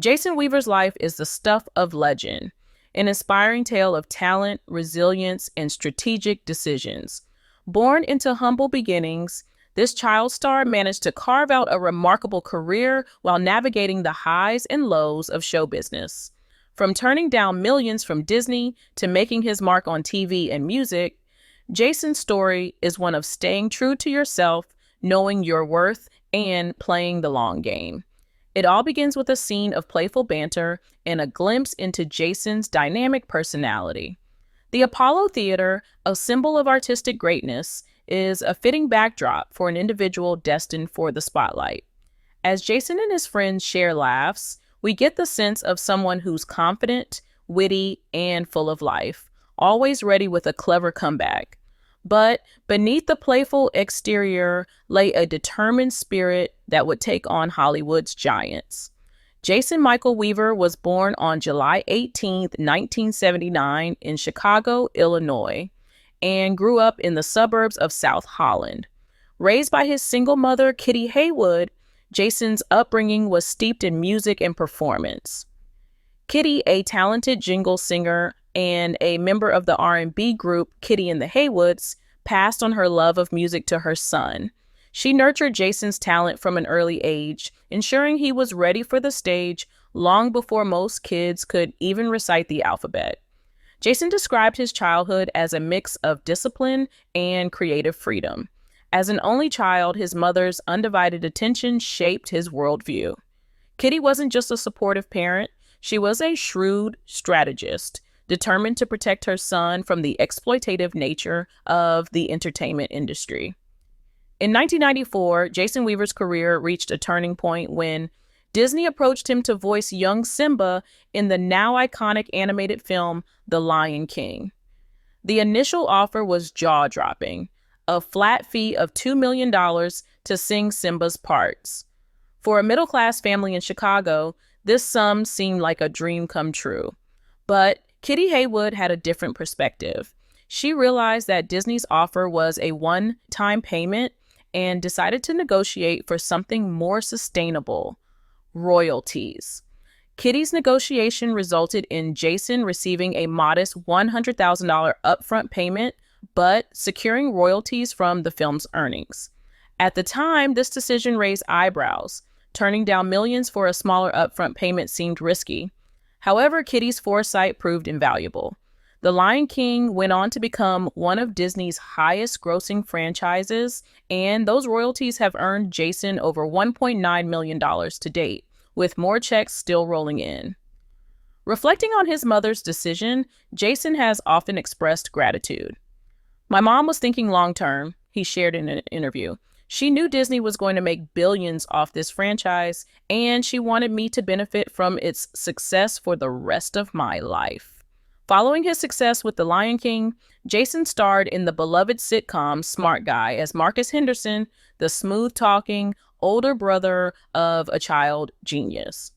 Jason Weaver's life is the stuff of legend, an inspiring tale of talent, resilience, and strategic decisions. Born into humble beginnings, this child star managed to carve out a remarkable career while navigating the highs and lows of show business. From turning down millions from Disney to making his mark on TV and music, Jason's story is one of staying true to yourself, knowing your worth, and playing the long game. It all begins with a scene of playful banter and a glimpse into Jason's dynamic personality. The Apollo Theater, a symbol of artistic greatness, is a fitting backdrop for an individual destined for the spotlight. As Jason and his friends share laughs, we get the sense of someone who's confident, witty, and full of life, always ready with a clever comeback. But beneath the playful exterior lay a determined spirit that would take on Hollywood's giants. Jason Michael Weaver was born on July 18, 1979 in Chicago, Illinois, and grew up in the suburbs of South Holland. Raised by his single mother, Kitty Haywood, Jason's upbringing was steeped in music and performance. Kitty, a talented jingle singer and a member of the R&B group Kitty and the Haywoods, passed on her love of music to her son. She nurtured Jason's talent from an early age, ensuring he was ready for the stage long before most kids could even recite the alphabet. Jason described his childhood as a mix of discipline and creative freedom. As an only child, his mother's undivided attention shaped his worldview. Kitty wasn't just a supportive parent, she was a shrewd strategist, determined to protect her son from the exploitative nature of the entertainment industry. In 1994, Jason Weaver's career reached a turning point when Disney approached him to voice young Simba in the now iconic animated film The Lion King. The initial offer was jaw-dropping, a flat fee of $2 million to sing Simba's parts. For a middle-class family in Chicago, this sum seemed like a dream come true. But Kitty Haywood had a different perspective. She realized that Disney's offer was a one-time payment and decided to negotiate for something more sustainable: royalties. Kitty's negotiation resulted in Jason receiving a modest $100,000 upfront payment, but securing royalties from the film's earnings. At the time, this decision raised eyebrows. Turning down millions for a smaller upfront payment seemed risky. However, Kitty's foresight proved invaluable. The Lion King went on to become one of Disney's highest-grossing franchises, and those royalties have earned Jason over $1.9 million to date, with more checks still rolling in. Reflecting on his mother's decision, Jason has often expressed gratitude. "My mom was thinking long-term," he shared in an interview. "She knew Disney was going to make billions off this franchise, and she wanted me to benefit from its success for the rest of my life." Following his success with The Lion King, Jason starred in the beloved sitcom Smart Guy as Marcus Henderson, the smooth-talking older brother of a child genius.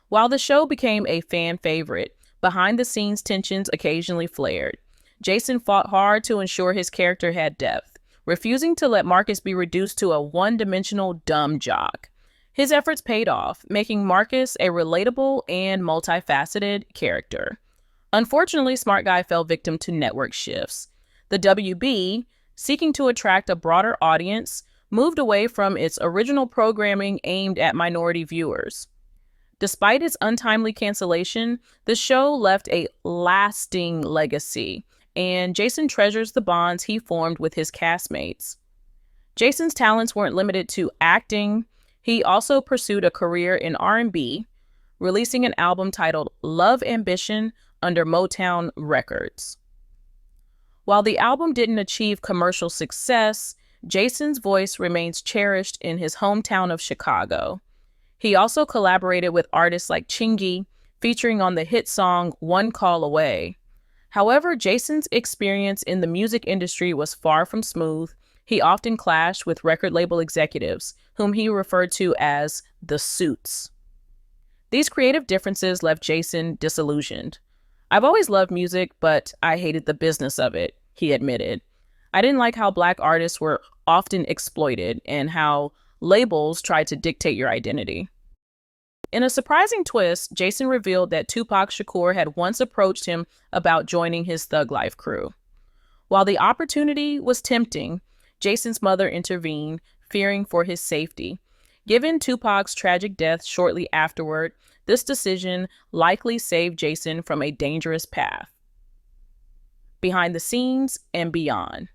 While the show became a fan favorite, behind-the-scenes tensions occasionally flared. Jason fought hard to ensure his character had depth, refusing to let Marcus be reduced to a one-dimensional dumb jock. His efforts paid off, making Marcus a relatable and multifaceted character. Unfortunately, Smart Guy fell victim to network shifts. The WB, seeking to attract a broader audience, moved away from its original programming aimed at minority viewers. Despite its untimely cancellation, the show left a lasting legacy, and Jason treasures the bonds he formed with his castmates. Jason's talents weren't limited to acting. He also pursued a career in R&B, releasing an album titled Love Ambition under Motown Records. While the album didn't achieve commercial success, Jason's voice remains cherished in his hometown of Chicago. He also collaborated with artists like Chingy, featuring on the hit song One Call Away. However, Jason's experience in the music industry was far from smooth. He often clashed with record label executives, whom he referred to as the Suits. These creative differences left Jason disillusioned. "I've always loved music, but I hated the business of it," he admitted. "I didn't like how Black artists were often exploited and how labels tried to dictate your identity." In a surprising twist, Jason revealed that Tupac Shakur had once approached him about joining his Thug Life crew. While the opportunity was tempting, Jason's mother intervened, fearing for his safety. Given Tupac's tragic death shortly afterward, this decision likely saved Jason from a dangerous path. Behind the scenes and beyond.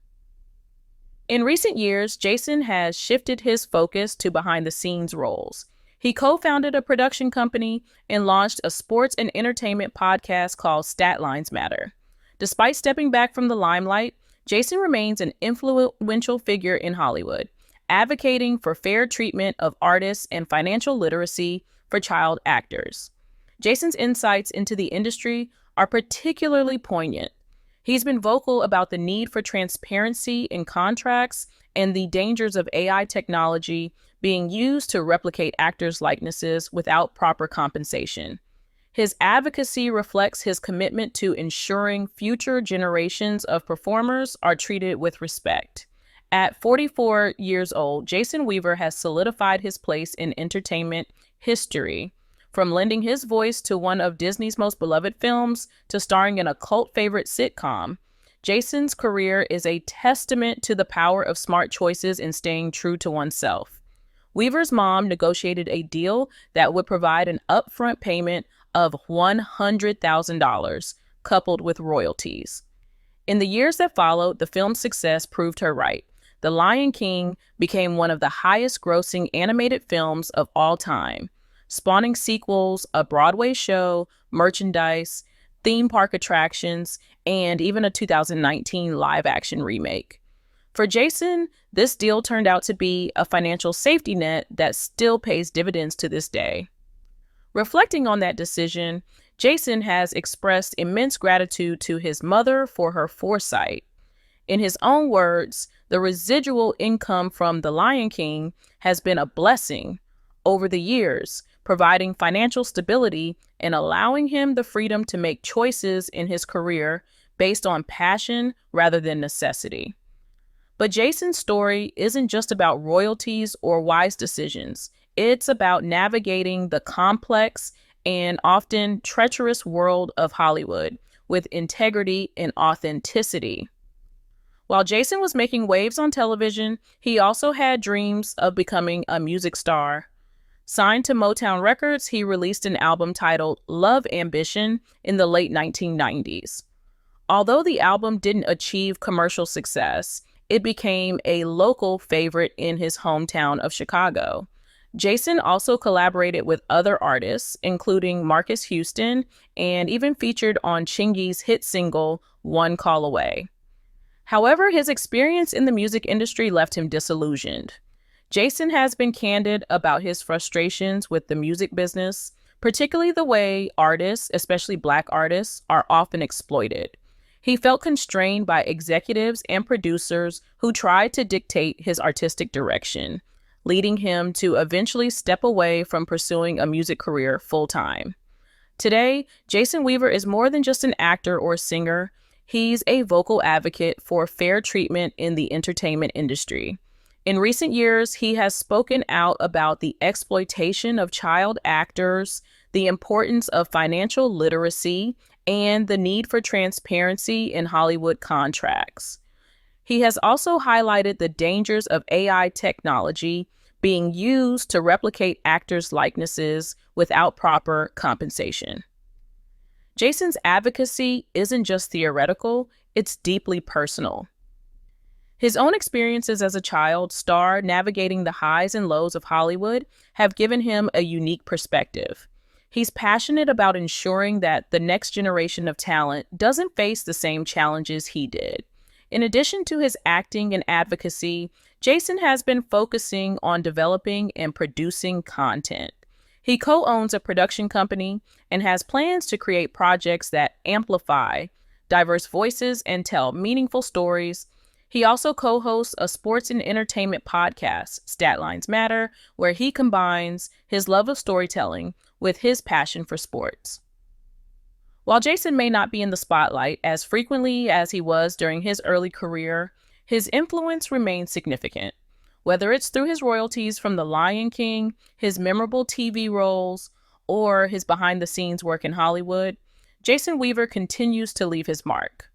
In recent years, Jason has shifted his focus to behind-the-scenes roles. He co-founded a production company and launched a sports and entertainment podcast called Statlines Matter. Despite stepping back from the limelight, Jason remains an influential figure in Hollywood, advocating for fair treatment of artists and financial literacy for child actors. Jason's insights into the industry are particularly poignant. He's been vocal about the need for transparency in contracts and the dangers of AI technology being used to replicate actors' likenesses without proper compensation. His advocacy reflects his commitment to ensuring future generations of performers are treated with respect. At 44 years old, Jason Weaver has solidified his place in entertainment history, from lending his voice to one of Disney's most beloved films to starring in a cult favorite sitcom. Jason's career is a testament to the power of smart choices and staying true to oneself. Weaver's mom negotiated a deal that would provide an upfront payment of $100,000, coupled with royalties. In the years that followed, the film's success proved her right. The Lion King became one of the highest-grossing animated films of all time, spawning sequels, a Broadway show, merchandise, theme park attractions, and even a 2019 live-action remake. For Jason, this deal turned out to be a financial safety net that still pays dividends to this day. Reflecting on that decision, Jason has expressed immense gratitude to his mother for her foresight. In his own words, the residual income from The Lion King has been a blessing over the years, providing financial stability and allowing him the freedom to make choices in his career based on passion rather than necessity. But Jason's story isn't just about royalties or wise decisions. It's about navigating the complex and often treacherous world of Hollywood with integrity and authenticity. While Jason was making waves on television, he also had dreams of becoming a music star. Signed to Motown Records, he released an album titled Love Ambition in the late 1990s. Although the album didn't achieve commercial success, it became a local favorite in his hometown of Chicago. Jason also collaborated with other artists, including Marcus Houston, and even featured on Chingy's hit single, One Call Away. However, his experience in the music industry left him disillusioned. Jason has been candid about his frustrations with the music business, particularly the way artists, especially Black artists, are often exploited. He felt constrained by executives and producers who tried to dictate his artistic direction, leading him to eventually step away from pursuing a music career full-time. Today, Jason Weaver is more than just an actor or singer. He's a vocal advocate for fair treatment in the entertainment industry. In recent years, he has spoken out about the exploitation of child actors, the importance of financial literacy, and the need for transparency in Hollywood contracts. He has also highlighted the dangers of AI technology being used to replicate actors' likenesses without proper compensation. Jason's advocacy isn't just theoretical, it's deeply personal. His own experiences as a child star navigating the highs and lows of Hollywood have given him a unique perspective. He's passionate about ensuring that the next generation of talent doesn't face the same challenges he did. In addition to his acting and advocacy, Jason has been focusing on developing and producing content. He co-owns a production company and has plans to create projects that amplify diverse voices and tell meaningful stories. He also co-hosts a sports and entertainment podcast, Statlines Matter, where he combines his love of storytelling with his passion for sports. While Jason may not be in the spotlight as frequently as he was during his early career, his influence remains significant. Whether it's through his royalties from The Lion King, his memorable TV roles, or his behind-the-scenes work in Hollywood, Jason Weaver continues to leave his mark.